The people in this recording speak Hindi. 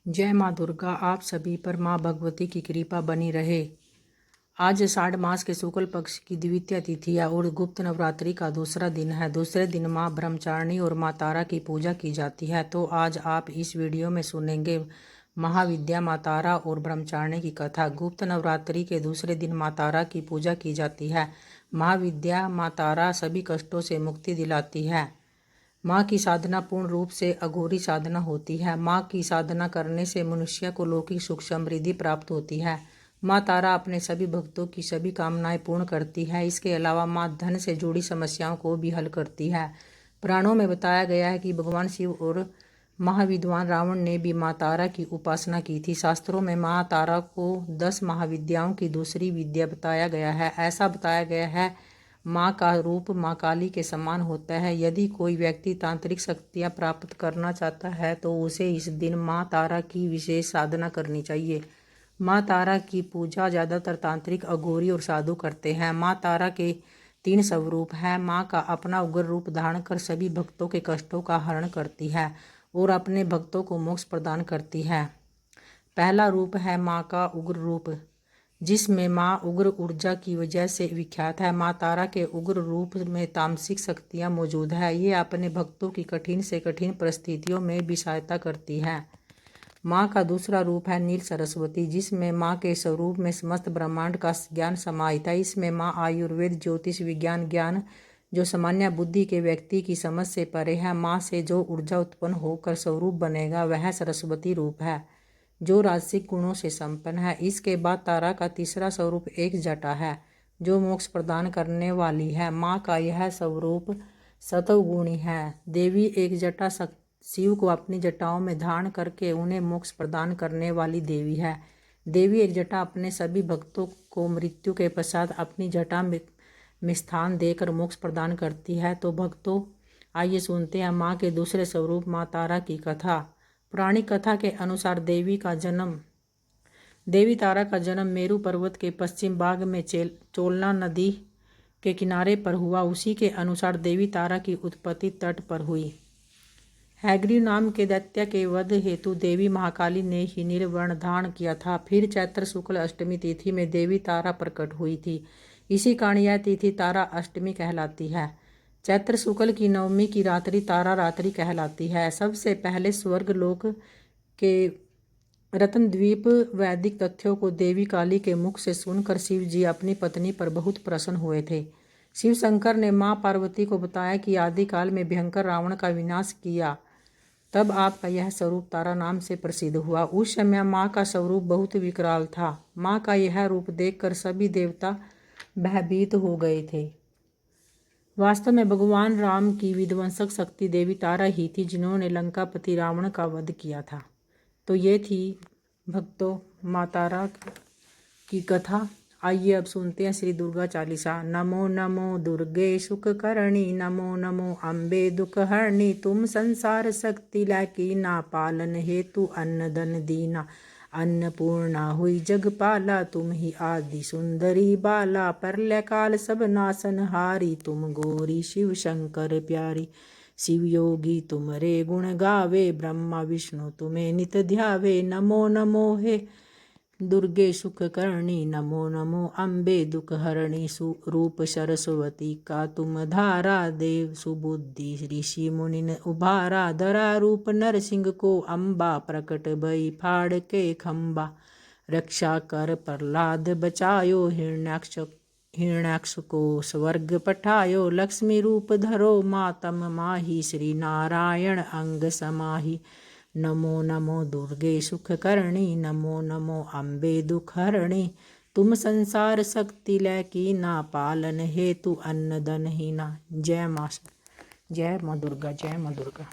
जय माँ दुर्गा। आप सभी पर माँ भगवती की कृपा बनी रहे। आज आषाढ़ मास के शुक्ल पक्ष की द्वितीय तिथि है और गुप्त नवरात्रि का दूसरा दिन है। दूसरे दिन माँ ब्रह्मचारिणी और माँ तारा की पूजा की जाती है। तो आज आप इस वीडियो में सुनेंगे महाविद्या, माँ तारा और ब्रह्मचारिणी की कथा। गुप्त नवरात्रि के दूसरे दिन माँ तारा की पूजा की जाती है। महाविद्या माँ तारा सभी कष्टों से मुक्ति दिलाती है। माँ की साधना पूर्ण रूप से अघोरी साधना होती है। माँ की साधना करने से मनुष्य को लौकिक सुख समृद्धि प्राप्त होती है। माँ तारा अपने सभी भक्तों की सभी कामनाएं पूर्ण करती है। इसके अलावा माँ धन से जुड़ी समस्याओं को भी हल करती है। पुराणों में बताया गया है कि भगवान शिव और महाविद्वान रावण ने भी माँ तारा की उपासना की थी। शास्त्रों में माँ तारा को 10 महाविद्याओं की दूसरी विद्या बताया गया है। ऐसा बताया गया है माँ का रूप माँ काली के समान होता है। यदि कोई व्यक्ति तांत्रिक शक्तियाँ प्राप्त करना चाहता है तो उसे इस दिन माँ तारा की विशेष साधना करनी चाहिए। माँ तारा की पूजा ज़्यादातर तांत्रिक, अघोरी और साधु करते हैं। माँ तारा के 3 स्वरूप हैं। माँ का अपना उग्र रूप धारण कर सभी भक्तों के कष्टों का हरण करती है और अपने भक्तों को मोक्ष प्रदान करती है। पहला रूप है माँ का उग्र रूप, जिसमें माँ उग्र ऊर्जा की वजह से विख्यात है। माँ तारा के उग्र रूप में तामसिक शक्तियाँ मौजूद है। ये अपने भक्तों की कठिन से कठिन परिस्थितियों में भी सहायता करती है। माँ का दूसरा रूप है नील सरस्वती, जिसमें माँ के स्वरूप में समस्त ब्रह्मांड का ज्ञान समाहित है। इसमें माँ आयुर्वेद, ज्योतिष विज्ञान ज्ञान जो सामान्य बुद्धि के व्यक्ति की समझ से परे है। माँ से जो ऊर्जा उत्पन्न होकर स्वरूप बनेगा वह सरस्वती रूप है, जो राजसिक गुणों से संपन्न है। इसके बाद तारा का तीसरा स्वरूप एक जटा है, जो मोक्ष प्रदान करने वाली है। माँ का यह स्वरूप सतोगुणी है। देवी एक जटा शिव को अपनी जटाओं में धारण करके उन्हें मोक्ष प्रदान करने वाली देवी है। देवी एक जटा अपने सभी भक्तों को मृत्यु के पश्चात अपनी जटा में स्थान देकर मोक्ष प्रदान करती है। तो भक्तों, आइए सुनते हैं माँ के दूसरे स्वरूप माँ तारा की कथा। पौराणिक कथा के अनुसार देवी तारा का जन्म मेरू पर्वत के पश्चिम भाग में चोलना नदी के किनारे पर हुआ। उसी के अनुसार देवी तारा की उत्पत्ति तट पर हुई। हैग्रीव नाम के दैत्य के वध हेतु देवी महाकाली ने ही नीलवर्ण धारण किया था। फिर चैत्र शुक्ल अष्टमी तिथि में देवी तारा प्रकट हुई थी। इसी कारण यह तिथि तारा अष्टमी कहलाती है। चैत्र शुक्ल की नवमी की रात्रि तारा रात्रि कहलाती है। सबसे पहले स्वर्ग लोक के रत्नद्वीप वैदिक तथ्यों को देवी काली के मुख से सुनकर शिव जी अपनी पत्नी पर बहुत प्रसन्न हुए थे। शिव शंकर ने माँ पार्वती को बताया कि आदिकाल में भयंकर रावण का विनाश किया, तब आपका यह स्वरूप तारा नाम से प्रसिद्ध हुआ। उस समय माँ का स्वरूप बहुत विकराल था। माँ का यह रूप देखकर सभी देवता भयभीत हो गए थे। वास्तव में भगवान राम की विध्वंसक शक्ति देवी तारा ही थी, जिन्होंने लंकापति रावण का वध किया था। तो ये थी भक्तों माँ तारा की कथा। आइए अब सुनते हैं श्री दुर्गा चालीसा। नमो नमो दुर्गे सुख करणी, नमो नमो अम्बे दुख हरणी। तुम संसार शक्ति लैकी ना, पालन हेतु अन्न धन दीना। अन्नपूर्णा हुई जगपाला, तुम ही आदि सुंदरी बाला। प्रलय काल सब नासन हारी, तुम गौरी शिव शंकर प्यारी। शिव योगी तुमरे गुण गावे, ब्रह्मा विष्णु तुम्हें नित ध्यावे। नमो नमो हे दुर्गे सुख करणी, नमो नमो अम्बे दुख हरणी। रूप सरस्वती का तुम धारा, देव सुबुद्धि ऋषि मुनि ने उभारा। धरा रूप नरसिंह को अम्बा, प्रकट भई फाड़ के खम्बा। रक्षा कर प्रहलाद बचायो, हिरण्याक्ष को स्वर्ग पठायो। लक्ष्मी रूप धरो मातम माही, श्री नारायण अंग समाही। नमो नमो दुर्गे सुख करणी, नमो नमो अम्बे दुख हरणी। तुम संसार शक्ति लैकी ना, पालन हेतु अन्न धन हीना। जय माँ दुर्गा, जय माँ दुर्गा।